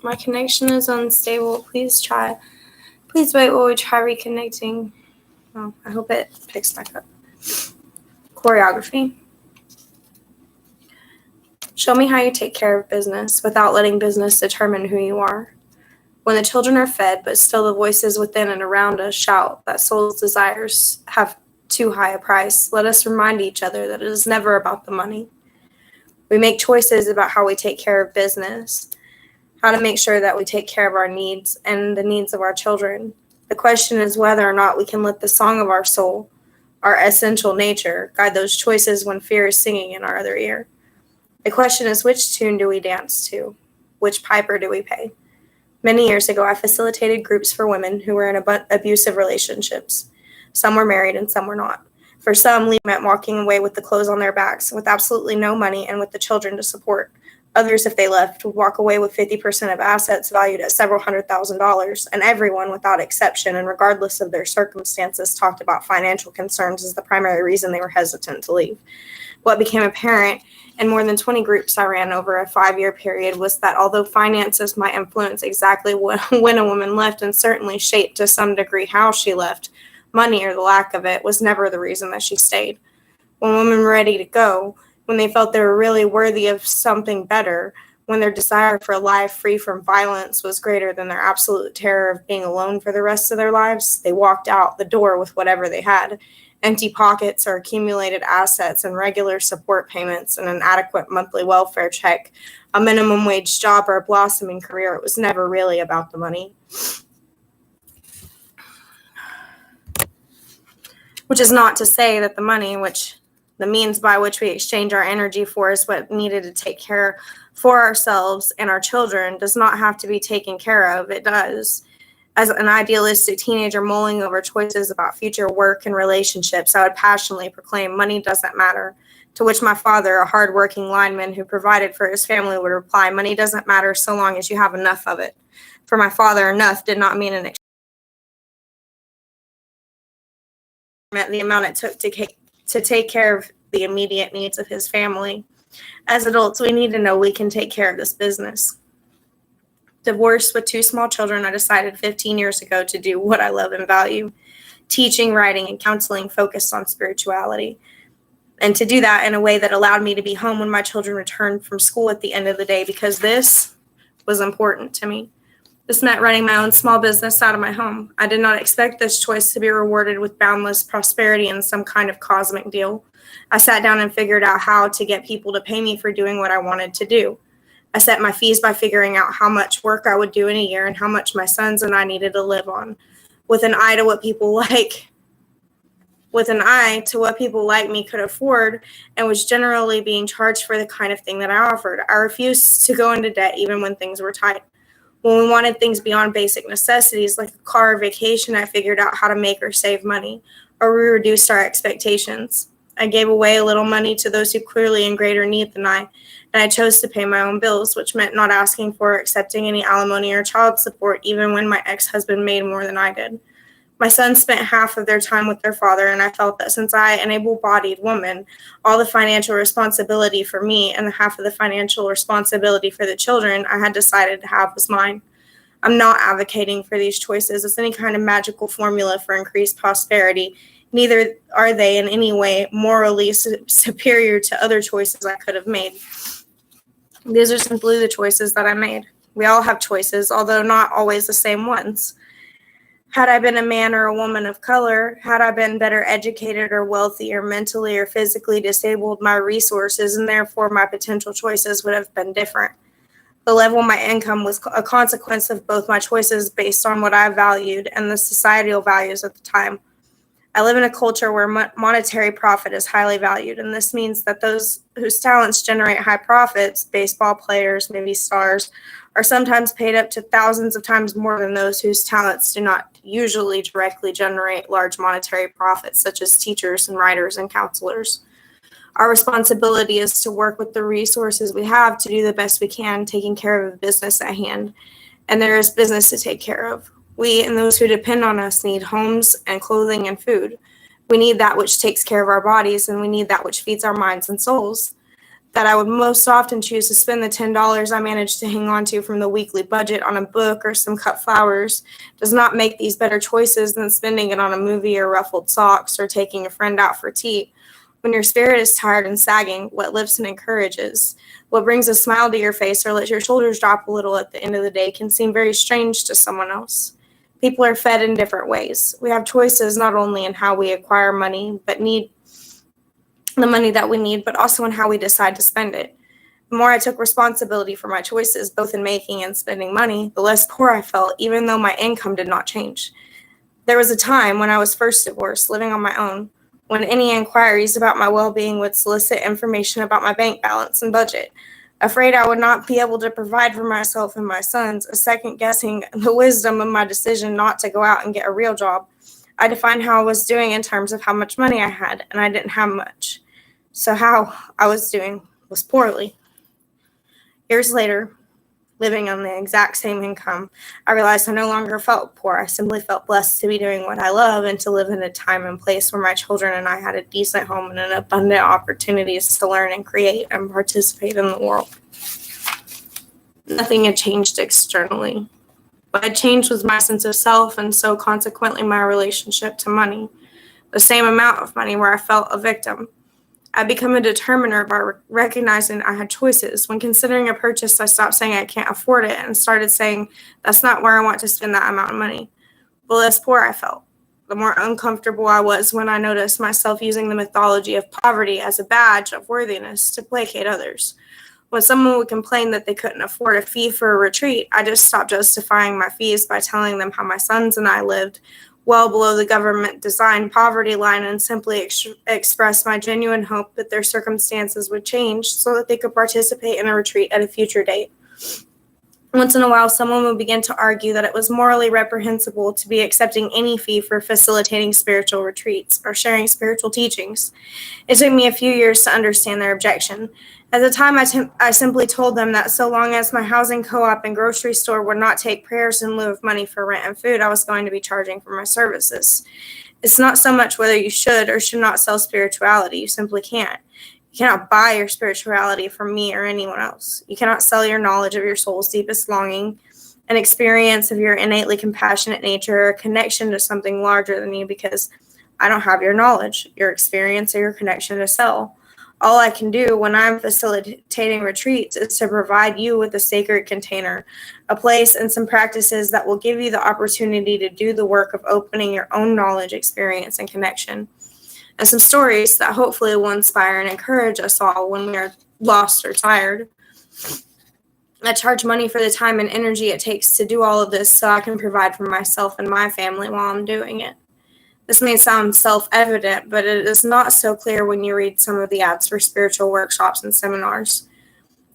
My connection is unstable. Please wait while we try reconnecting. Oh, I hope it picks back up. Choreography. Show me how you take care of business without letting business determine who you are. When the children are fed, but still the voices within and around us shout that soul's desires have too high a price, let us remind each other that it is never about the money. We make choices about how we take care of business, how to make sure that we take care of our needs and the needs of our children. The question is whether or not we can let the song of our soul, our essential nature, guide those choices when fear is singing in our other ear. The question is, which tune do we dance to? Which piper do we pay? Many years ago, I facilitated groups for women who were in abusive relationships. Some were married and some were not. For some, leave meant walking away with the clothes on their backs, with absolutely no money and with the children to support. Others, if they left, would walk away with 50% of assets valued at several $100,000, and everyone, without exception and regardless of their circumstances, talked about financial concerns as the primary reason they were hesitant to leave. What became apparent in more than 20 groups I ran over a 5-year period was that although finances might influence exactly when a woman left and certainly shaped to some degree how she left, money or the lack of it was never the reason that she stayed. When women were ready to go, when they felt they were really worthy of something better, when their desire for a life free from violence was greater than their absolute terror of being alone for the rest of their lives, they walked out the door with whatever they had. Empty pockets or accumulated assets and regular support payments and an adequate monthly welfare check, a minimum wage job or a blossoming career. It was never really about the money. Which is not to say that the money, which the means by which we exchange our energy for, is what needed to take care for ourselves and our children, does not have to be taken care of. It does. As an idealistic teenager mulling over choices about future work and relationships, I would passionately proclaim money doesn't matter, to which my father, a hardworking lineman who provided for his family, would reply, money doesn't matter so long as you have enough of it. For my father, enough did not mean meant the amount it took to take care of the immediate needs of his family. As adults, we need to know we can take care of this business. Divorced with 2 small children, I decided 15 years ago to do what I love and value, teaching, writing, and counseling focused on spirituality, and to do that in a way that allowed me to be home when my children returned from school at the end of the day, because this was important to me. This meant running my own small business out of my home. I did not expect this choice to be rewarded with boundless prosperity and some kind of cosmic deal. I sat down and figured out how to get people to pay me for doing what I wanted to do. I set my fees by figuring out how much work I would do in a year and how much my sons and I needed to live on, with an eye to what people like me could afford, and was generally being charged for the kind of thing that I offered. I refused to go into debt even when things were tight. When we wanted things beyond basic necessities like a car or vacation, I figured out how to make or save money, or we reduced our expectations. I gave away a little money to those who clearly in greater need than I, and I chose to pay my own bills, which meant not asking for or accepting any alimony or child support, even when my ex-husband made more than I did. My sons spent half of their time with their father, and I felt that since I, an able-bodied woman, all the financial responsibility for me and the half of the financial responsibility for the children I had decided to have was mine. I'm not advocating for these choices as any kind of magical formula for increased prosperity. Neither are they in any way morally superior to other choices I could have made. These are simply the choices that I made. We all have choices, although not always the same ones. Had I been a man or a woman of color, had I been better educated or wealthy or mentally or physically disabled, my resources and therefore my potential choices would have been different. The level of my income was a consequence of both my choices based on what I valued and the societal values at the time. I live in a culture where monetary profit is highly valued, and this means that those whose talents generate high profits, baseball players, movie stars, are sometimes paid up to thousands of times more than those whose talents do not usually directly generate large monetary profits, such as teachers and writers and counselors. Our responsibility is to work with the resources we have to do the best we can, taking care of the business at hand. And there is business to take care of. We and those who depend on us need homes and clothing and food. We need that which takes care of our bodies, and we need that which feeds our minds and souls. that I would most often choose to spend the $10 I managed to hang on to from the weekly budget on a book or some cut flowers does not make these better choices than spending it on a movie or ruffled socks or taking a friend out for tea. When your spirit is tired and sagging, what lifts and encourages, what brings a smile to your face or lets your shoulders drop a little at the end of the day can seem very strange to someone else. People are fed in different ways. We have choices not only in how we acquire money, but need the money that we need, but also in how we decide to spend it. The more I took responsibility for my choices, both in making and spending money, the less poor I felt, even though my income did not change. There was a time when I was first divorced, living on my own, when any inquiries about my well-being would solicit information about my bank balance and budget. Afraid I would not be able to provide for myself and my sons, a second guessing the wisdom of my decision not to go out and get a real job, I defined how I was doing in terms of how much money I had, and I didn't have much. So how I was doing was poorly. Years later, living on the exact same income, I realized I no longer felt poor. I simply felt blessed to be doing what I love and to live in a time and place where my children and I had a decent home and an abundant opportunities to learn and create and participate in the world. Nothing had changed externally. What had changed was my sense of self and so consequently my relationship to money. The same amount of money where I felt a victim. I become a determiner by recognizing I had choices. When considering a purchase, I stopped saying I can't afford it and started saying that's not where I want to spend that amount of money. The less poor I felt, the more uncomfortable I was when I noticed myself using the mythology of poverty as a badge of worthiness to placate others. When someone would complain that they couldn't afford a fee for a retreat, I just stopped justifying my fees by telling them how my sons and I lived well below the government-designed poverty line and simply expressed my genuine hope that their circumstances would change so that they could participate in a retreat at a future date. Once in a while, someone would begin to argue that it was morally reprehensible to be accepting any fee for facilitating spiritual retreats or sharing spiritual teachings. It took me a few years to understand their objection. At the time, I simply told them that so long as my housing co-op and grocery store would not take prayers in lieu of money for rent and food, I was going to be charging for my services. It's not so much whether you should or should not sell spirituality. You simply can't. You cannot buy your spirituality from me or anyone else. You cannot sell your knowledge of your soul's deepest longing, an experience of your innately compassionate nature, or a connection to something larger than you, because I don't have your knowledge, your experience, or your connection to sell. All I can do when I'm facilitating retreats is to provide you with a sacred container, a place and some practices that will give you the opportunity to do the work of opening your own knowledge, experience, and connection. And some stories that hopefully will inspire and encourage us all when we are lost or tired. I charge money for the time and energy it takes to do all of this so I can provide for myself and my family while I'm doing it. This may sound self-evident, but it is not so clear when you read some of the ads for spiritual workshops and seminars.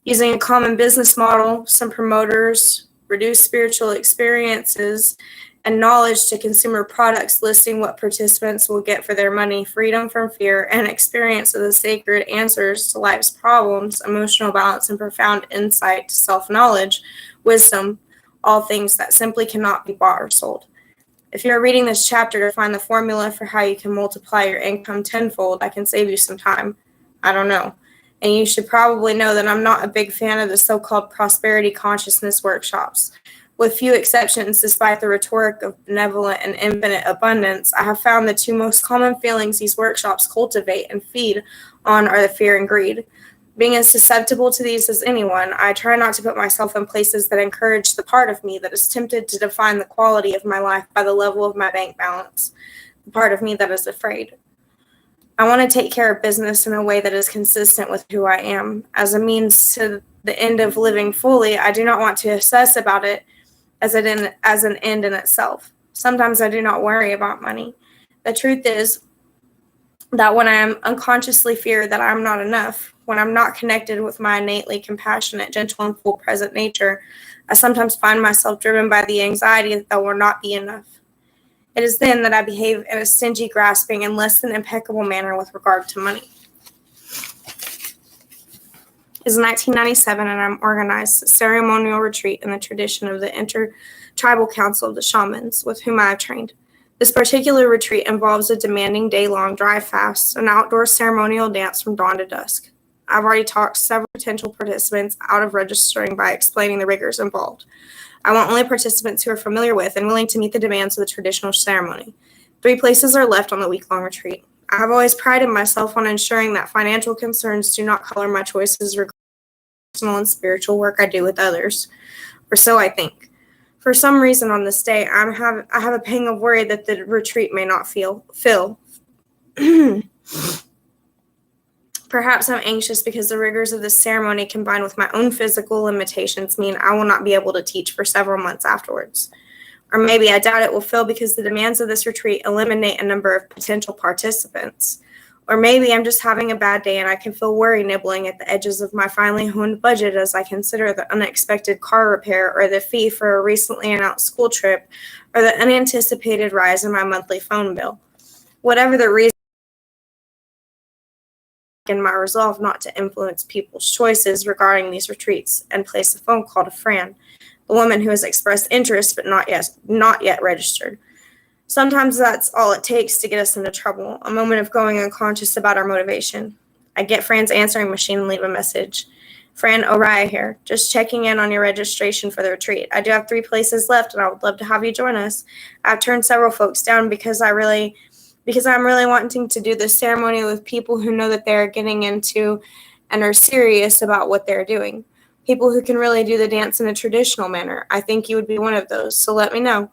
Using a common business model, some promoters, reduced spiritual experiences, and knowledge to consumer products listing what participants will get for their money, freedom from fear, and experience of the sacred answers to life's problems, emotional balance, and profound insight to self-knowledge, wisdom, all things that simply cannot be bought or sold. If you're reading this chapter to find the formula for how you can multiply your income tenfold, I can save you some time. I don't know. And you should probably know that I'm not a big fan of the so-called prosperity consciousness workshops. With few exceptions, despite the rhetoric of benevolent and infinite abundance, I have found the two most common feelings these workshops cultivate and feed on are the fear and greed. Being as susceptible to these as anyone, I try not to put myself in places that encourage the part of me that is tempted to define the quality of my life by the level of my bank balance, the part of me that is afraid. I want to take care of business in a way that is consistent with who I am. As a means to the end of living fully, I do not want to obsess about it as an end in itself. Sometimes I do not worry about money. The truth is that when I am unconsciously fear that I'm not enough, when I'm not connected with my innately compassionate, gentle, and full present nature, I sometimes find myself driven by the anxiety that there will not be enough. It is then that I behave in a stingy, grasping, and less than impeccable manner with regard to money. It is 1997, and I'm organized a ceremonial retreat in the tradition of the Inter-Tribal Council of the Shamans, with whom I have trained. This particular retreat involves a demanding day-long dry fast, an outdoor ceremonial dance from dawn to dusk. I've already talked several potential participants out of registering by explaining the rigors involved. I want only participants who are familiar with and willing to meet the demands of the traditional ceremony. 3 places are left on the week-long retreat. I have always prided myself on ensuring that financial concerns do not color my choices regarding the personal and spiritual work I do with others, or so I think. For some reason on this day, I have a pang of worry that the retreat may not fill. Perhaps I'm anxious because the rigors of this ceremony combined with my own physical limitations mean I will not be able to teach for several months afterwards. Or maybe I doubt it will fill because the demands of this retreat eliminate a number of potential participants. Or maybe I'm just having a bad day and I can feel worry nibbling at the edges of my finely honed budget as I consider the unexpected car repair or the fee for a recently announced school trip or the unanticipated rise in my monthly phone bill. Whatever the reason, in my resolve not to influence people's choices regarding these retreats and place a phone call to Fran, the woman who has expressed interest but not yet registered. Sometimes that's all it takes to get us into trouble, a moment of going unconscious about our motivation. I get Fran's answering machine and leave a message. Fran, Oriah here, just checking in on your registration for the retreat. I do have 3 places left and I would love to have you join us. I've turned several folks down because I'm really wanting to do this ceremony with people who know that they're getting into and are serious about what they're doing. People who can really do the dance in a traditional manner. I think you would be one of those, so let me know.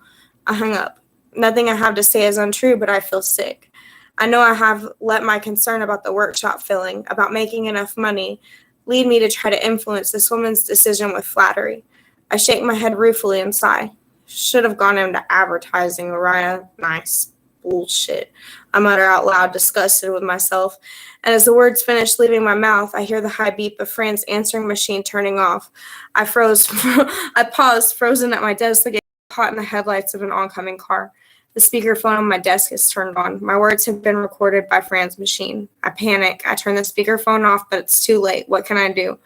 I hung up. Nothing I have to say is untrue, but I feel sick. I know I have let my concern about the workshop filling, about making enough money, lead me to try to influence this woman's decision with flattery. I shake my head ruefully and sigh. Should have gone into advertising, Oriah. Nice. Bullshit. I mutter out loud, disgusted with myself. And as the words finish leaving my mouth, I hear the high beep of Fran's answering machine turning off. I paused, frozen at my desk, like caught in the headlights of an oncoming car. The speakerphone on my desk is turned on. My words have been recorded by Fran's machine. I panic. I turn the speakerphone off, but it's too late. What can I do?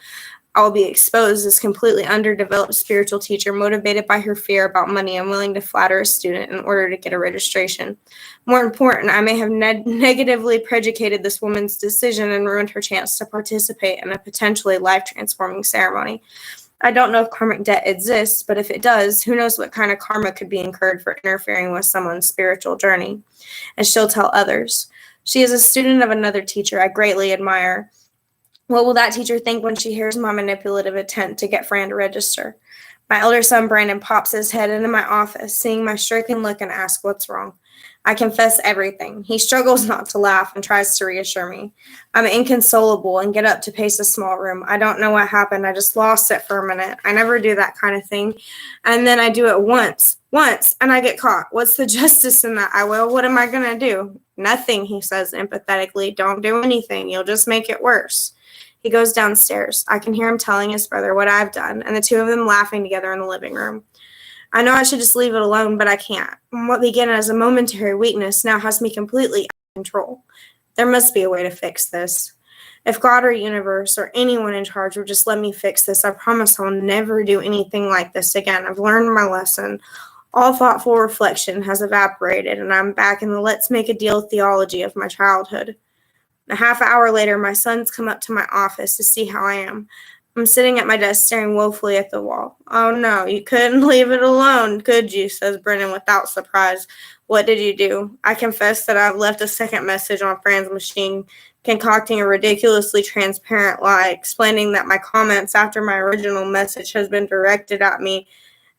I will be exposed as completely underdeveloped spiritual teacher motivated by her fear about money and willing to flatter a student in order to get a registration. More important, I may have negatively prejudiced this woman's decision and ruined her chance to participate in a potentially life-transforming ceremony. I don't know if karmic debt exists, but if it does, who knows what kind of karma could be incurred for interfering with someone's spiritual journey. And she'll tell others. She is a student of another teacher I greatly admire. What will that teacher think when she hears my manipulative attempt to get Fran to register? My elder son, Brandon, pops his head into my office, seeing my stricken look and asks what's wrong. I confess everything. He struggles not to laugh and tries to reassure me. I'm inconsolable and get up to pace a small room. I don't know what happened. I just lost it for a minute. I never do that kind of thing. And then I do it once, and I get caught. What's the justice in that? What am I going to do? Nothing, he says empathetically. Don't do anything. You'll just make it worse. He goes downstairs. I can hear him telling his brother what I've done, and the two of them laughing together in the living room. I know I should just leave it alone, but I can't. What began as a momentary weakness now has me completely out of control. There must be a way to fix this. If God or universe or anyone in charge would just let me fix this, I promise I'll never do anything like this again. I've learned my lesson. All thoughtful reflection has evaporated, and I'm back in the let's make a deal theology of my childhood. A half hour later, my sons come up to my office to see how I am. I'm sitting at my desk staring woefully at the wall. Oh no, you couldn't leave it alone, could you? Says Brennan without surprise. What did you do? I confess that I've left a second message on Fran's machine, concocting a ridiculously transparent lie, explaining that my comments after my original message has been directed at me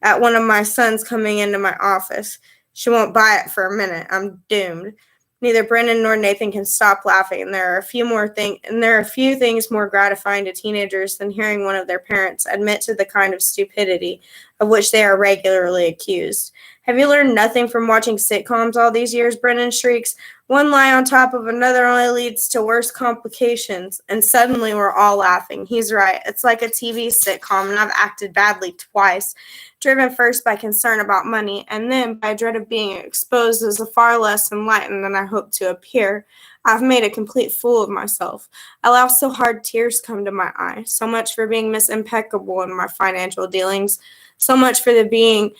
at one of my sons coming into my office. She won't buy it for a minute. I'm doomed. Neither Brennan nor Nathan can stop laughing, and there are a few things more gratifying to teenagers than hearing one of their parents admit to the kind of stupidity of which they are regularly accused. Have you learned nothing from watching sitcoms all these years? Brennan shrieks. One lie on top of another only leads to worse complications. And suddenly we're all laughing. He's right. It's like a TV sitcom, and I've acted badly twice. Driven first by concern about money, and then by dread of being exposed as a far less enlightened than I hoped to appear. I've made a complete fool of myself. I laugh so hard tears come to my eyes. So much for being impeccable in my financial dealings. So much for the being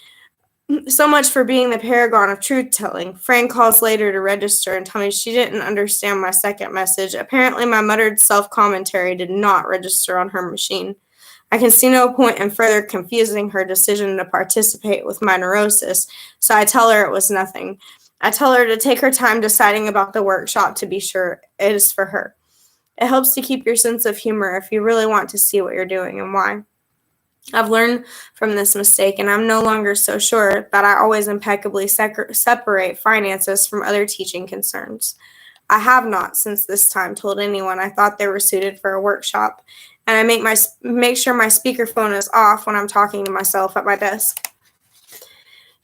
So much for being the paragon of truth-telling. Fran calls later to register and tell me she didn't understand my second message. Apparently, my muttered self-commentary did not register on her machine. I can see no point in further confusing her decision to participate with my neurosis, so I tell her it was nothing. I tell her to take her time deciding about the workshop to be sure it is for her. It helps to keep your sense of humor if you really want to see what you're doing and why. I've learned from this mistake, and I'm no longer so sure that I always impeccably separate finances from other teaching concerns. I have not, since this time, told anyone I thought they were suited for a workshop, and I make sure my speakerphone is off when I'm talking to myself at my desk.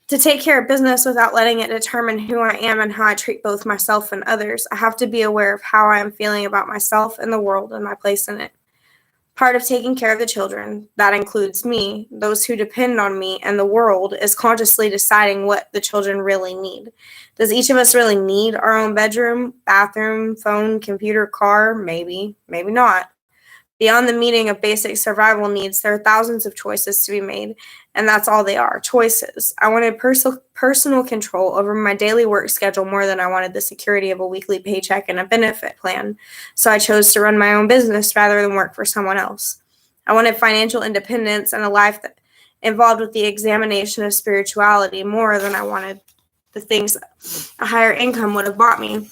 To take care of business without letting it determine who I am and how I treat both myself and others, I have to be aware of how I am feeling about myself and the world and my place in it. Part of taking care of the children, that includes me, those who depend on me, and the world, is consciously deciding what the children really need. Does each of us really need our own bedroom, bathroom, phone, computer, car? Maybe, maybe not. Beyond the meeting of basic survival needs, there are thousands of choices to be made, and that's all they are, choices. I wanted personal control over my daily work schedule more than I wanted the security of a weekly paycheck and a benefit plan, so I chose to run my own business rather than work for someone else. I wanted financial independence and a life that involved with the examination of spirituality more than I wanted the things a higher income would have bought me.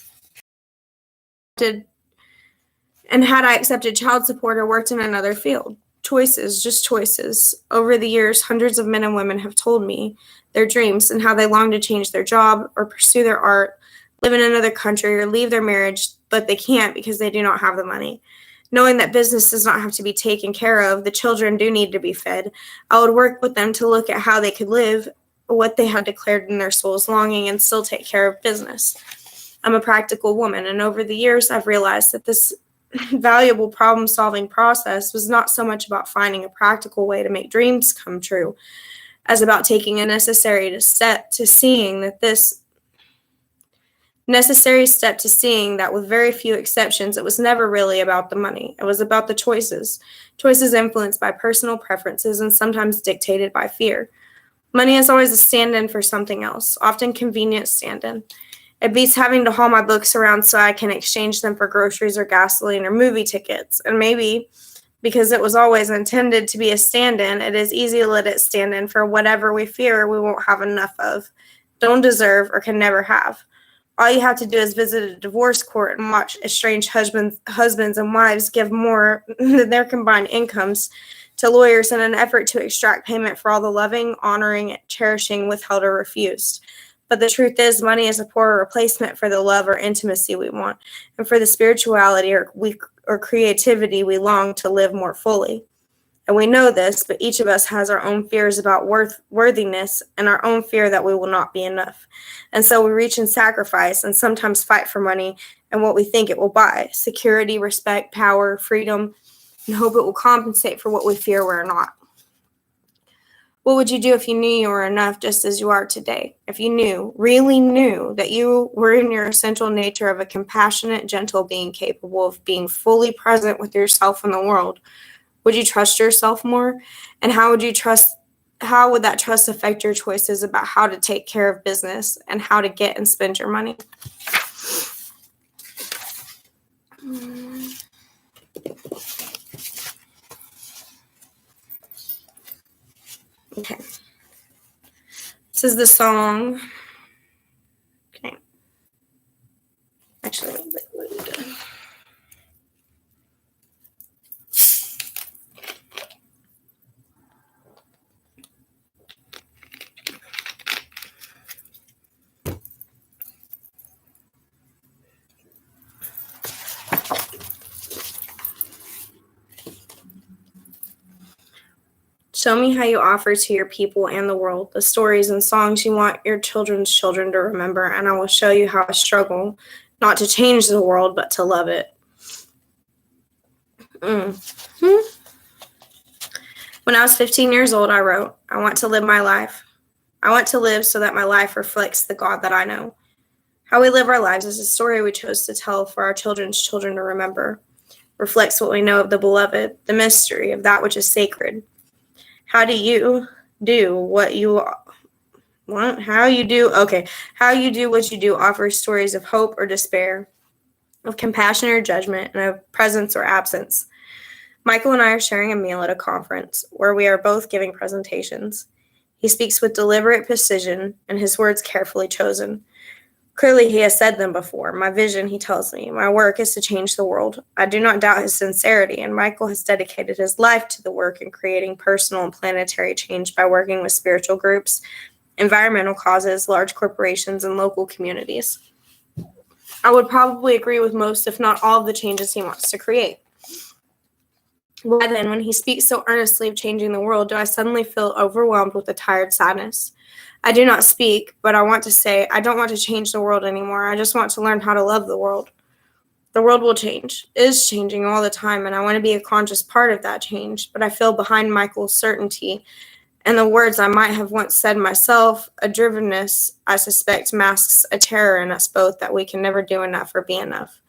And had I accepted child support or worked in another field? Choices, just choices. Over the years, hundreds of men and women have told me their dreams and how they long to change their job or pursue their art, live in another country, or leave their marriage, but they can't because they do not have the money. Knowing that business does not have to be taken care of, the children do need to be fed. I would work with them to look at how they could live what they had declared in their soul's longing and still take care of business. I'm a practical woman, and over the years, I've realized that this valuable problem-solving process was not so much about finding a practical way to make dreams come true as about taking a necessary step to seeing that with very few exceptions, it was never really about the money. It was about the choices influenced by personal preferences and sometimes dictated by fear. Money is always a stand-in for something else, often convenient stand-in. It beats having to haul my books around so I can exchange them for groceries or gasoline or movie tickets. And maybe because it was always intended to be a stand-in, it is easy to let it stand in for whatever we fear we won't have enough of, don't deserve, or can never have. All you have to do is visit a divorce court and watch estranged husbands and wives give more than their combined incomes to lawyers in an effort to extract payment for all the loving, honoring, cherishing withheld or refused. But the truth is, money is a poor replacement for the love or intimacy we want, and for the spirituality or creativity we long to live more fully. And we know this, but each of us has our own fears about worthiness and our own fear that we will not be enough. And so we reach and sacrifice and sometimes fight for money and what we think it will buy: security, respect, power, freedom, and hope it will compensate for what we fear we're not. What would you do if you knew you were enough just as you are today? If you really knew, that you were in your essential nature of a compassionate, gentle being capable of being fully present with yourself and the world, would you trust yourself more? And how would that trust affect your choices about how to take care of business and how to get and spend your money? Okay. This is the song. Okay. Actually, what are you doing? Show me how you offer to your people and the world the stories and songs you want your children's children to remember, and I will show you how I struggle, not to change the world, but to love it. When I was 15 years old, I wrote, I want to live my life. I want to live so that my life reflects the God that I know. How we live our lives is a story we chose to tell for our children's children to remember. Reflects what we know of the beloved, the mystery of that which is sacred. How do you do what you What? How you do? Okay. How you do what you do offers stories of hope or despair, of compassion or judgment, and of presence or absence. Michael and I are sharing a meal at a conference where we are both giving presentations. He speaks with deliberate precision and his words carefully chosen. Clearly, he has said them before. My vision, he tells me, my work is to change the world. I do not doubt his sincerity, and Michael has dedicated his life to the work in creating personal and planetary change by working with spiritual groups, environmental causes, large corporations, and local communities. I would probably agree with most, if not all, of the changes he wants to create. Why then, when he speaks so earnestly of changing the world, do I suddenly feel overwhelmed with a tired sadness? I do not speak, but I want to say, I don't want to change the world anymore. I just want to learn how to love the world. The world will change, is changing all the time, and I want to be a conscious part of that change, but I feel behind Michael's certainty and the words I might have once said myself, a drivenness, I suspect, masks a terror in us both that we can never do enough or be enough.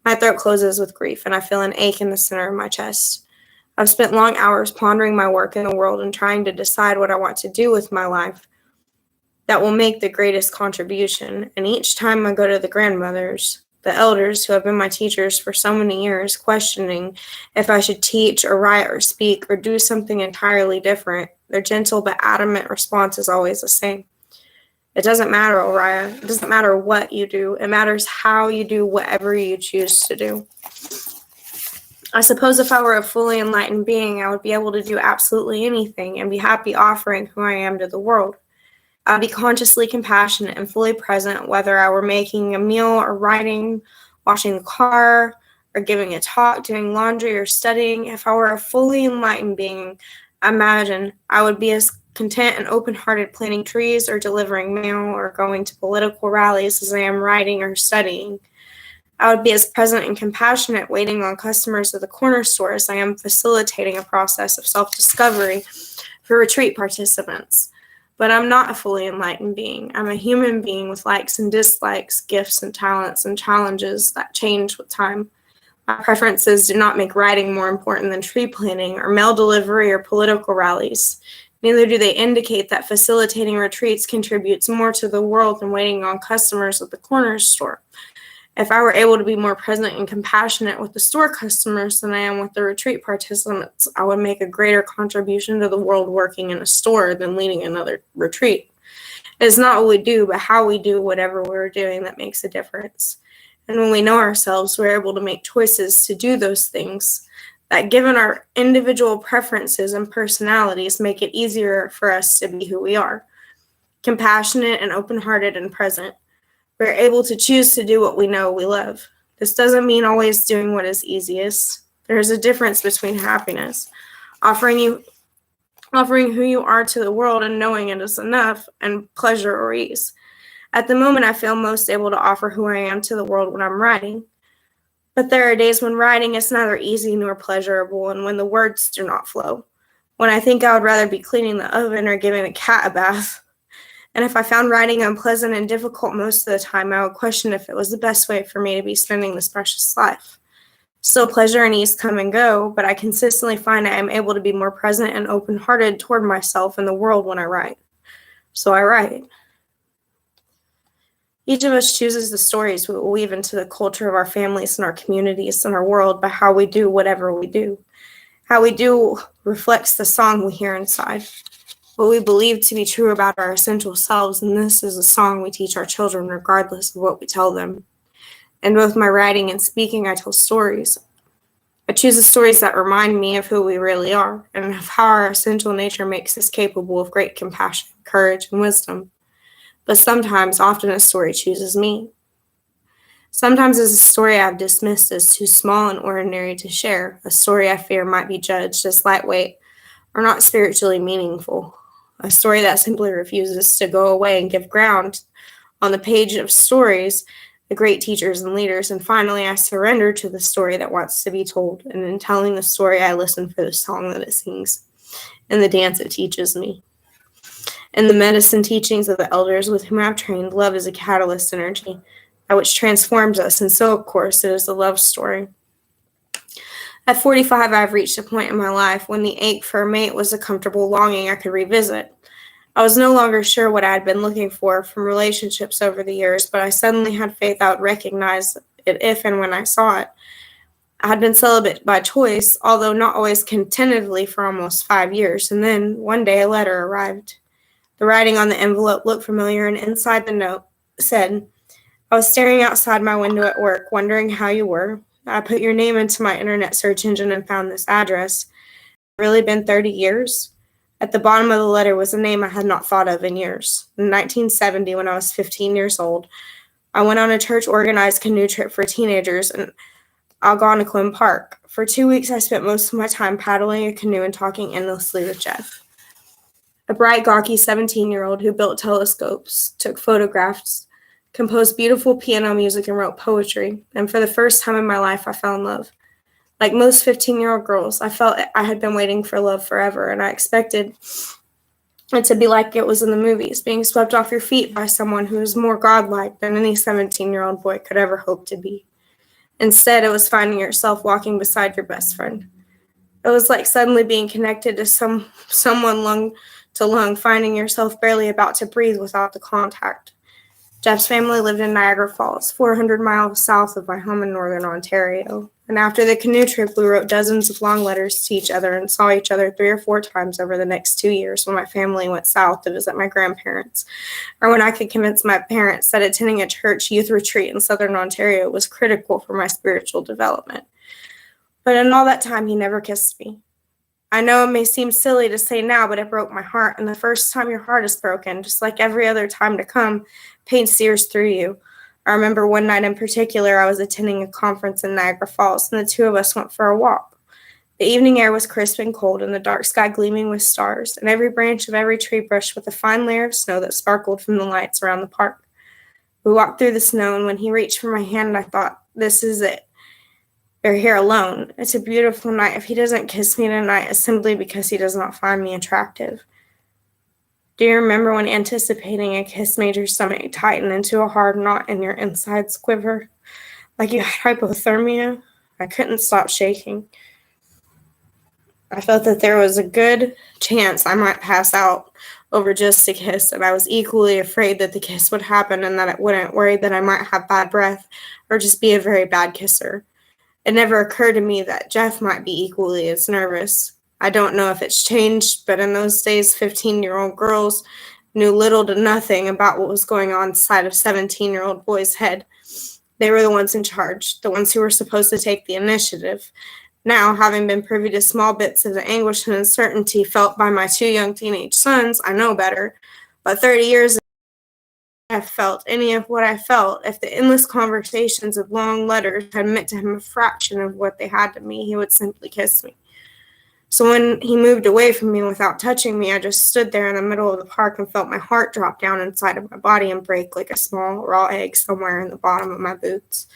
My throat closes with grief, and I feel an ache in the center of my chest. I've spent long hours pondering my work in the world and trying to decide what I want to do with my life that will make the greatest contribution. And each time I go to the grandmothers, the elders who have been my teachers for so many years, questioning if I should teach or write or speak or do something entirely different, their gentle but adamant response is always the same. It doesn't matter, Oriah. It doesn't matter what you do. It matters how you do whatever you choose to do. I suppose if I were a fully enlightened being, I would be able to do absolutely anything and be happy offering who I am to the world. I'd be consciously compassionate and fully present, whether I were making a meal or writing, washing the car, or giving a talk, doing laundry, or studying. If I were a fully enlightened being, I imagine I would be as content and open-hearted planting trees or delivering mail or going to political rallies as I am writing or studying. I would be as present and compassionate waiting on customers at the corner store as I am facilitating a process of self-discovery for retreat participants. But I'm not a fully enlightened being. I'm a human being with likes and dislikes, gifts and talents and challenges that change with time. My preferences do not make writing more important than tree planting or mail delivery or political rallies. Neither do they indicate that facilitating retreats contributes more to the world than waiting on customers at the corner store. If I were able to be more present and compassionate with the store customers than I am with the retreat participants, I would make a greater contribution to the world working in a store than leading another retreat. It is not what we do, but how we do whatever we're doing that makes a difference. And when we know ourselves, we're able to make choices to do those things that, given our individual preferences and personalities, make it easier for us to be who we are, compassionate and open-hearted and present. We're able to choose to do what we know we love. This doesn't mean always doing what is easiest. There is a difference between happiness, offering who you are to the world and knowing it is enough, and pleasure or ease. At the moment, I feel most able to offer who I am to the world when I'm writing. But there are days when writing is neither easy nor pleasurable, and when the words do not flow. When I think I would rather be cleaning the oven or giving the cat a bath. And if I found writing unpleasant and difficult most of the time, I would question if it was the best way for me to be spending this precious life. Still, pleasure and ease come and go, but I consistently find I am able to be more present and open-hearted toward myself and the world when I write. So I write. Each of us chooses the stories we will weave into the culture of our families and our communities and our world by how we do whatever we do. How we do reflects the song we hear inside. What we believe to be true about our essential selves, and this is a song we teach our children regardless of what we tell them. In both my writing and speaking, I tell stories. I choose the stories that remind me of who we really are and of how our essential nature makes us capable of great compassion, courage, and wisdom. But sometimes, often, a story chooses me. Sometimes it's a story I've dismissed as too small and ordinary to share, a story I fear might be judged as lightweight or not spiritually meaningful. A story that simply refuses to go away and give ground on the page of stories, the great teachers and leaders, and finally I surrender to the story that wants to be told, and in telling the story I listen for the song that it sings, and the dance it teaches me. In the medicine teachings of the elders with whom I've trained, love is a catalyst energy, that which transforms us, and so, of course, it is a love story. At 45, I've reached a point in my life when the ache for a mate was a comfortable longing I could revisit. I was no longer sure what I had been looking for from relationships over the years, but I suddenly had faith I would recognize it if and when I saw it. I had been celibate by choice, although not always contentedly, for almost 5 years, and then one day a letter arrived. The writing on the envelope looked familiar, and inside the note said, I was staring outside my window at work, wondering how you were. I put your name into my internet search engine and found this address. Really been 30 years? At the bottom of the letter was a name I had not thought of in years. In 1970, when I was 15 years old, I went on a church-organized canoe trip for teenagers in Algonquin Park. For 2 weeks, I spent most of my time paddling a canoe and talking endlessly with Jeff, a bright, gawky 17-year-old who built telescopes, took photographs, composed beautiful piano music, and wrote poetry. And for the first time in my life, I fell in love. Like most 15-year-old girls, I felt I had been waiting for love forever, and I expected it to be like it was in the movies, being swept off your feet by someone who is more godlike than any 17-year-old boy could ever hope to be. Instead, it was finding yourself walking beside your best friend. It was like suddenly being connected to someone lung to lung, finding yourself barely about to breathe without the contact. Jeff's family lived in Niagara Falls, 400 miles south of my home in northern Ontario. And after the canoe trip, we wrote dozens of long letters to each other and saw each other 3 or 4 times over the next 2 years when my family went south to visit my grandparents, or when I could convince my parents that attending a church youth retreat in southern Ontario was critical for my spiritual development. But in all that time, he never kissed me. I know it may seem silly to say now, but it broke my heart, and the first time your heart is broken, just like every other time to come, pain sears through you. I remember one night in particular, I was attending a conference in Niagara Falls, and the two of us went for a walk. The evening air was crisp and cold, and the dark sky gleaming with stars, and every branch of every tree brushed with a fine layer of snow that sparkled from the lights around the park. We walked through the snow, and when he reached for my hand, I thought, this is it. We're here alone. It's a beautiful night. If he doesn't kiss me tonight, it's simply because he does not find me attractive. Do you remember when anticipating a kiss made your stomach tighten into a hard knot and your insides quiver? Like you had hypothermia? I couldn't stop shaking. I felt that there was a good chance I might pass out over just a kiss, and I was equally afraid that the kiss would happen and that it wouldn't, worried that I might have bad breath or just be a very bad kisser. It never occurred to me that Jeff might be equally as nervous. I don't know if it's changed, but in those days, 15-year-old girls knew little to nothing about what was going on inside of 17-year-old boys' head. They were the ones in charge, the ones who were supposed to take the initiative. Now, having been privy to small bits of the anguish and uncertainty felt by my 2 young teenage sons, I know better. But 30 years I felt any of what I felt, if the endless conversations of long letters had meant to him a fraction of what they had to me, he would simply kiss me. So when he moved away from me without touching me, I just stood there in the middle of the park and felt my heart drop down inside of my body and break like a small raw egg somewhere in the bottom of my boots.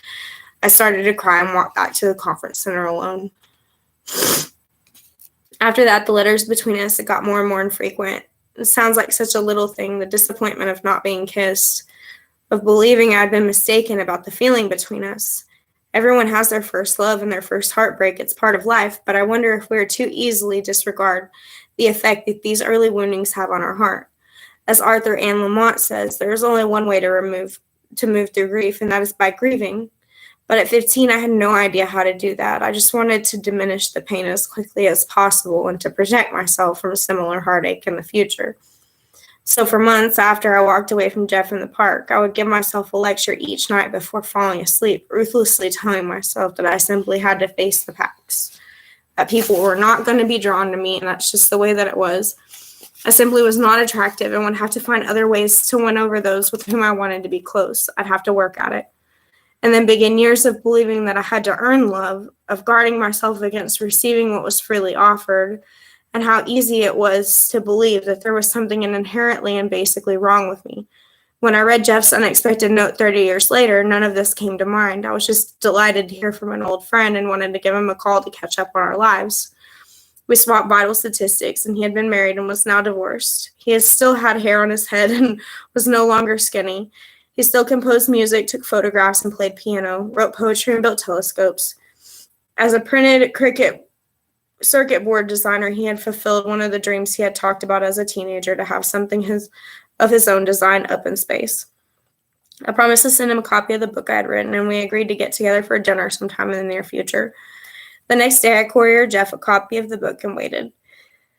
I started to cry and walked back to the conference center alone. After that, the letters between us got more and more infrequent. It sounds like such a little thing, the disappointment of not being kissed, of believing I'd been mistaken about the feeling between us. Everyone has their first love and their first heartbreak. It's part of life, but I wonder if we're too easily disregard the effect that these early woundings have on our heart. As Arthur Anne Lamont says, there is only one way to move through grief, and that is by grieving. But at 15, I had no idea how to do that. I just wanted to diminish the pain as quickly as possible and to protect myself from similar heartache in the future. So for months after I walked away from Jeff in the park, I would give myself a lecture each night before falling asleep, ruthlessly telling myself that I simply had to face the facts, that people were not going to be drawn to me, and that's just the way that it was. I simply was not attractive and would have to find other ways to win over those with whom I wanted to be close. I'd have to work at it. And then begin years of believing that I had to earn love, of guarding myself against receiving what was freely offered, and how easy it was to believe that there was something inherently and basically wrong with me. When I read Jeff's unexpected note 30 years later, none of this came to mind. I was just delighted to hear from an old friend and wanted to give him a call to catch up on our lives. We swapped vital statistics, and he had been married and was now divorced. He has still had hair on his head and was no longer skinny. He still composed music, took photographs, and played piano, wrote poetry, and built telescopes. As a printed cricket circuit board designer, he had fulfilled one of the dreams he had talked about as a teenager, to have something of his own design up in space. I promised to send him a copy of the book I had written, and we agreed to get together for dinner sometime in the near future. The next day, I couriered Jeff a copy of the book and waited.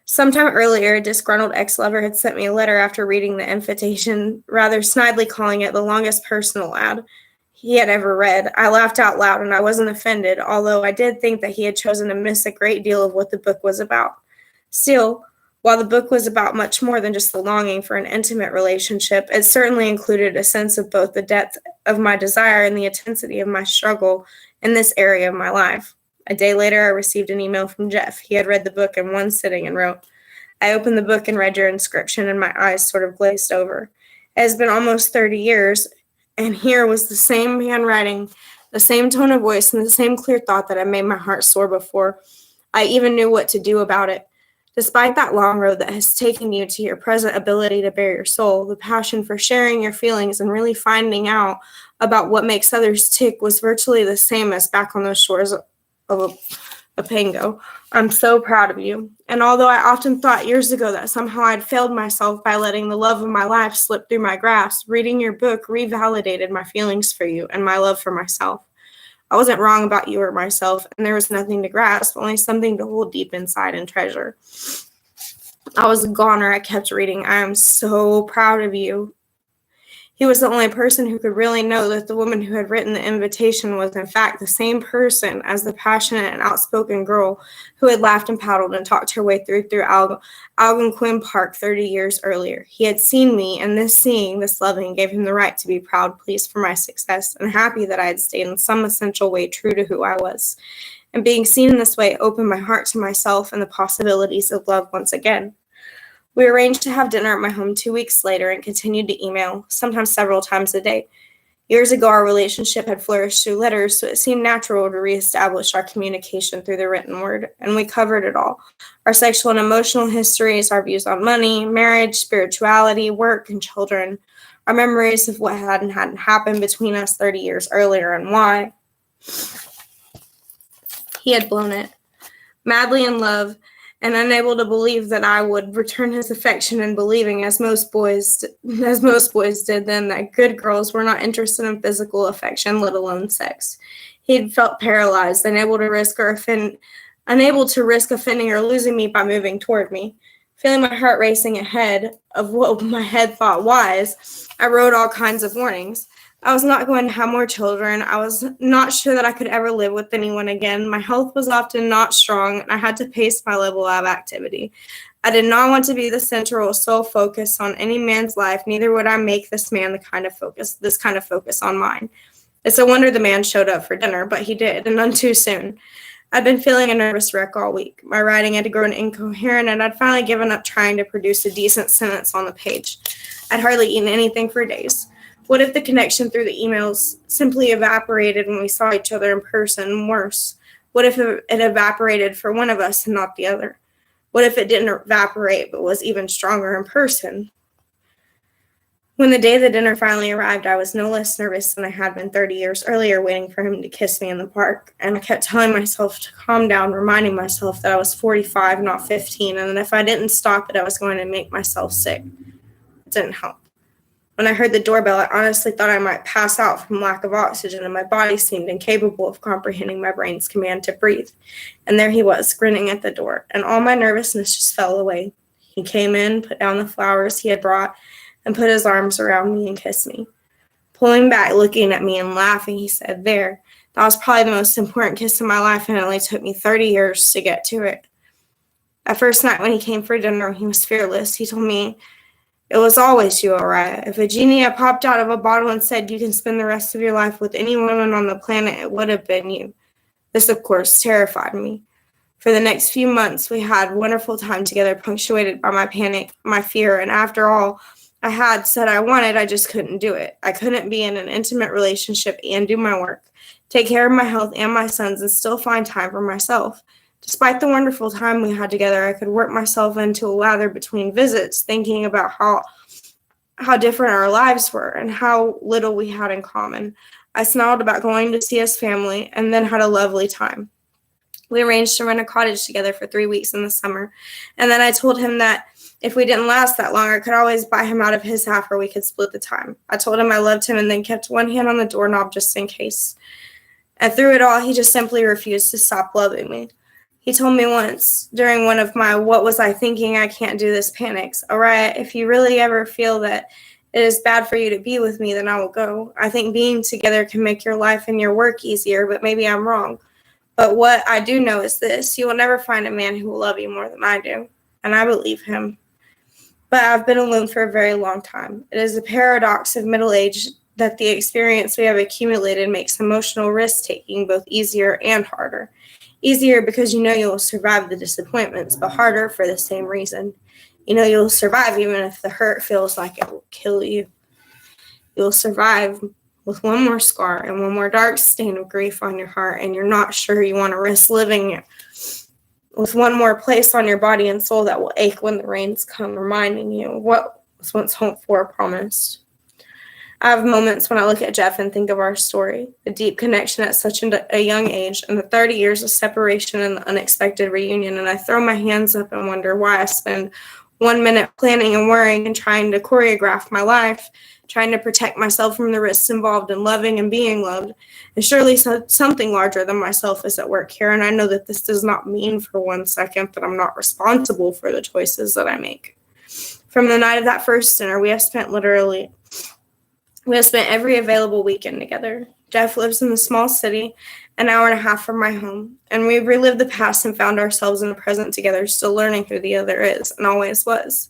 Sometime earlier, a disgruntled ex-lover had sent me a letter after reading the invitation, rather snidely calling it the longest personal ad he had ever read. I laughed out loud, and I wasn't offended, although I did think that he had chosen to miss a great deal of what the book was about. Still, while the book was about much more than just the longing for an intimate relationship, it certainly included a sense of both the depth of my desire and the intensity of my struggle in this area of my life. A day later, I received an email from Jeff. He had read the book in one sitting and wrote, "I opened the book and read your inscription, and my eyes sort of glazed over. It has been almost 30 years, and here was the same handwriting, the same tone of voice, and the same clear thought that had made my heart sore before I even knew what to do about it. Despite that long road that has taken you to your present ability to bear your soul, the passion for sharing your feelings and really finding out about what makes others tick was virtually the same as back on those shores of Pango. I'm so proud of you. And although I often thought years ago that somehow I'd failed myself by letting the love of my life slip through my grasp, reading your book revalidated my feelings for you and my love for myself. I wasn't wrong about you or myself, and there was nothing to grasp, only something to hold deep inside and treasure. I was a goner. I kept reading. I am so proud of you." He was the only person who could really know that the woman who had written the invitation was in fact the same person as the passionate and outspoken girl who had laughed and paddled and talked her way through Algonquin Park 30 years earlier. He had seen me, and this loving, gave him the right to be proud, pleased for my success, and happy that I had stayed in some essential way true to who I was. And being seen in this way opened my heart to myself and the possibilities of love once again. We arranged to have dinner at my home 2 weeks later and continued to email, sometimes several times a day. Years ago, our relationship had flourished through letters, so it seemed natural to reestablish our communication through the written word, and we covered it all. Our sexual and emotional histories, our views on money, marriage, spirituality, work, and children, our memories of what had and hadn't happened between us 30 years earlier and why. He had blown it. Madly in love, and unable to believe that I would return his affection, and believing, as most boys did then, that good girls were not interested in physical affection, let alone sex. He had felt paralyzed, unable to risk offending or losing me by moving toward me. Feeling my heart racing ahead of what my head thought wise, I wrote all kinds of warnings. I was not going to have more children. I was not sure that I could ever live with anyone again. My health was often not strong, and I had to pace my level of activity. I did not want to be the central sole focus on any man's life, neither would I make this man this kind of focus on mine. It's a wonder the man showed up for dinner, but he did, and none too soon. I'd been feeling a nervous wreck all week. My writing had grown incoherent, and I'd finally given up trying to produce a decent sentence on the page. I'd hardly eaten anything for days. What if the connection through the emails simply evaporated when we saw each other in person? Worse, what if it evaporated for one of us and not the other? What if it didn't evaporate but was even stronger in person? When the day of the dinner finally arrived, I was no less nervous than I had been 30 years earlier, waiting for him to kiss me in the park. And I kept telling myself to calm down, reminding myself that I was 45, not 15, and that if I didn't stop it, I was going to make myself sick. It didn't help. When I heard the doorbell, I honestly thought I might pass out from lack of oxygen, and my body seemed incapable of comprehending my brain's command to breathe. And there he was, grinning at the door, and all my nervousness just fell away. He came in, put down the flowers he had brought, and put his arms around me and kissed me. Pulling back, looking at me and laughing, he said, "There, that was probably the most important kiss of my life, and it only took me 30 years to get to it." That first night when he came for dinner, he was fearless. He told me, "It was always you, Oriah. If a genie had popped out of a bottle and said you can spend the rest of your life with any woman on the planet, it would have been you." This, of course, terrified me. For the next few months, we had a wonderful time together, punctuated by my panic, my fear, and after all I had said I wanted, I just couldn't do it. I couldn't be in an intimate relationship and do my work, take care of my health and my sons, and still find time for myself. Despite the wonderful time we had together, I could work myself into a lather between visits, thinking about how different our lives were and how little we had in common. I smiled about going to see his family and then had a lovely time. We arranged to rent a cottage together for 3 weeks in the summer, and then I told him that if we didn't last that long, I could always buy him out of his half or we could split the time. I told him I loved him and then kept one hand on the doorknob just in case. And through it all, he just simply refused to stop loving me. He told me once during one of my "what was I thinking, I can't do this" panics, "All right, if you really ever feel that it is bad for you to be with me, then I will go. I think being together can make your life and your work easier, but maybe I'm wrong. But what I do know is this: you will never find a man who will love you more than I do." And I believe him. But I've been alone for a very long time. It is a paradox of middle age that the experience we have accumulated makes emotional risk-taking both easier and harder. Easier because you know you'll survive the disappointments, but harder for the same reason. You know you'll survive even if the hurt feels like it will kill you. You'll survive with one more scar and one more dark stain of grief on your heart, and you're not sure you want to risk living it. With one more place on your body and soul that will ache when the rains come, reminding you of what was once hoped for, promised. I have moments when I look at Jeff and think of our story, the deep connection at such a young age, and the 30 years of separation and the unexpected reunion, and I throw my hands up and wonder why I spend 1 minute planning and worrying and trying to choreograph my life, trying to protect myself from the risks involved in loving and being loved. And surely something larger than myself is at work here, and I know that this does not mean for 1 second that I'm not responsible for the choices that I make. From the night of that first dinner, we have spent every available weekend together. Jeff lives in the small city, an hour and a half from my home, and we relived the past and found ourselves in the present together, still learning who the other is and always was.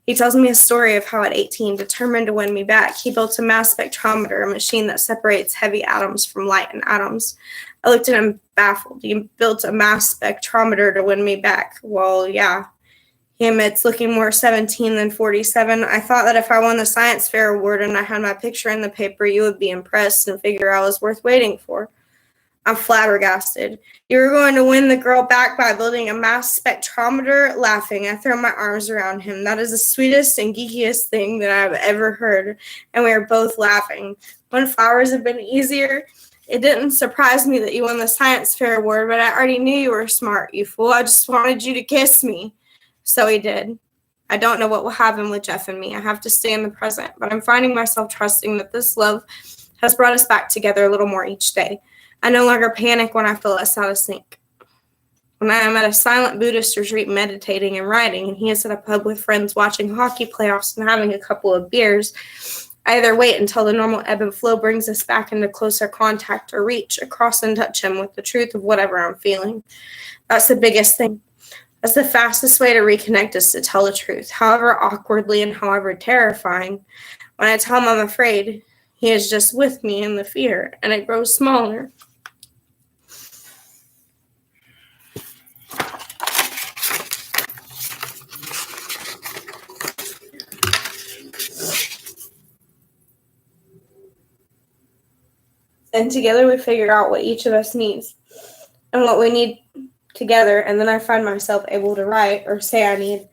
He tells me a story of how at 18, determined to win me back, he built a mass spectrometer, a machine that separates heavy atoms from light and atoms. I looked at him baffled. "You built a mass spectrometer to win me back?" "Well, yeah." He admits, looking more 17 than 47. "I thought that if I won the science fair award and I had my picture in the paper, you would be impressed and figure I was worth waiting for." I'm flabbergasted. "You were going to win the girl back by building a mass spectrometer?" Laughing, I throw my arms around him. That is the sweetest and geekiest thing that I've ever heard, and we are both laughing. When flowers have been easier, "It didn't surprise me that you won the science fair award, but I already knew you were smart, you fool. I just wanted you to kiss me." So he did. I don't know what will happen with Jeff and me. I have to stay in the present, but I'm finding myself trusting that this love has brought us back together a little more each day. I no longer panic when I feel less out of sync. When I am at a silent Buddhist retreat meditating and writing, and he is at a pub with friends watching hockey playoffs and having a couple of beers, I either wait until the normal ebb and flow brings us back into closer contact or reach across and touch him with the truth of whatever I'm feeling. That's the biggest thing. That's the fastest way to reconnect is to tell the truth, however awkwardly and however terrifying. When I tell him I'm afraid, he is just with me in the fear, and it grows smaller. And together we figure out what each of us needs and what we need together, and then I find myself able to write or say I need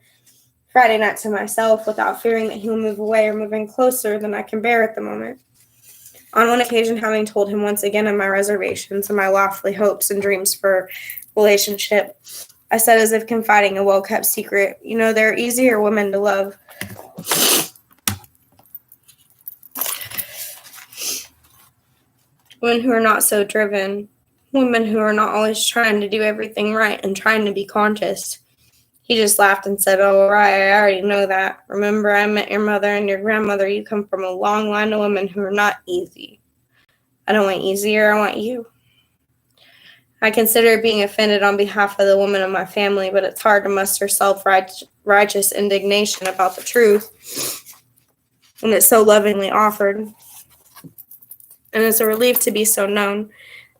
Friday night to myself without fearing that he'll move away or moving closer than I can bear at the moment. On one occasion, having told him once again of my reservations and my lofty hopes and dreams for relationship, I said as if confiding a well-kept secret, "You know, there are easier women to love. Women who are not so driven. Women who are not always trying to do everything right and trying to be conscious." He just laughed and said, "Oh, right, I already know that. Remember, I met your mother and your grandmother. You come from a long line of women who are not easy. I don't want easier, I want you." I consider being offended on behalf of the women of my family, but it's hard to muster self-righteous indignation about the truth. And it's so lovingly offered. And it's a relief to be so known,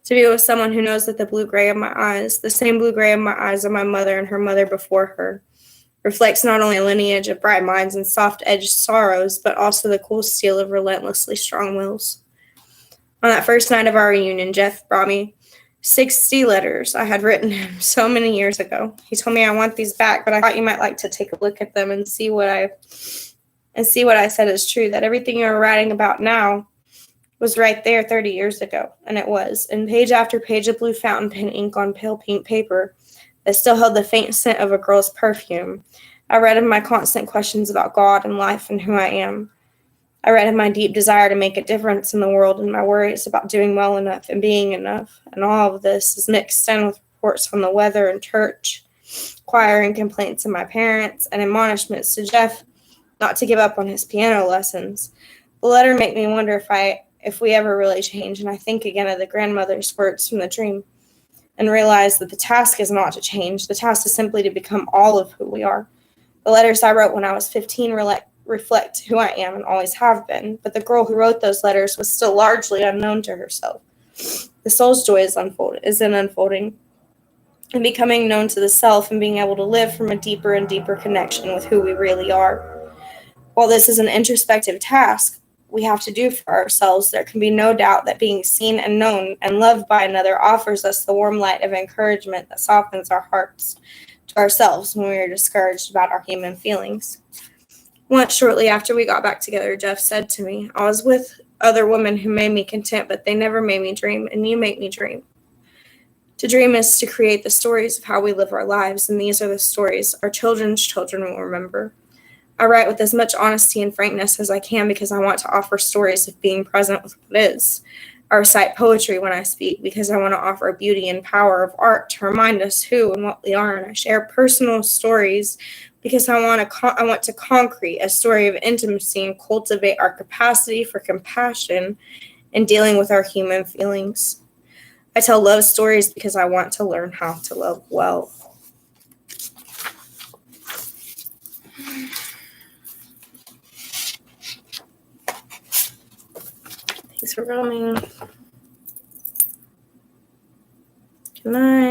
to be with someone who knows that the blue-gray of my eyes, the same blue-gray of my eyes of my mother and her mother before her, reflects not only a lineage of bright minds and soft-edged sorrows, but also the cool steel of relentlessly strong wills. On that first night of our reunion, Jeff brought me 60 letters I had written him so many years ago. He told me, "I want these back, but I thought you might like to take a look at them and see what I said is true, that everything you're writing about now was right there 30 years ago, and it was, and page after page of blue fountain pen ink on pale pink paper that still held the faint scent of a girl's perfume. I read of my constant questions about God and life and who I am. I read of my deep desire to make a difference in the world and my worries about doing well enough and being enough, and all of this is mixed in with reports from the weather and church, choir and complaints of my parents, and admonishments to Jeff not to give up on his piano lessons. The letter made me wonder if we ever really change, and I think again of the grandmother's words from the dream, and realize that the task is not to change. The task is simply to become all of who we are. The letters I wrote when I was 15 reflect who I am and always have been, but the girl who wrote those letters was still largely unknown to herself. The soul's joy is in unfolding and becoming known to the self and being able to live from a deeper and deeper connection with who we really are. While this is an introspective task we have to do for ourselves, there can be no doubt that being seen and known and loved by another offers us the warm light of encouragement that softens our hearts to ourselves when we are discouraged about our human feelings. Once, shortly after we got back together, Jeff said to me, I was with other women who made me content, but they never made me dream, and you make me dream. To dream is to create the stories of how we live our lives, and these are the stories our children's children will remember. I write with as much honesty and frankness as I can because I want to offer stories of being present with what is. I recite poetry when I speak because I want to offer beauty and power of art to remind us who and what we are, and I share personal stories because I want to concrete a story of intimacy and cultivate our capacity for compassion in dealing with our human feelings. I tell love stories because I want to learn how to love well. Thanks for coming. Good night.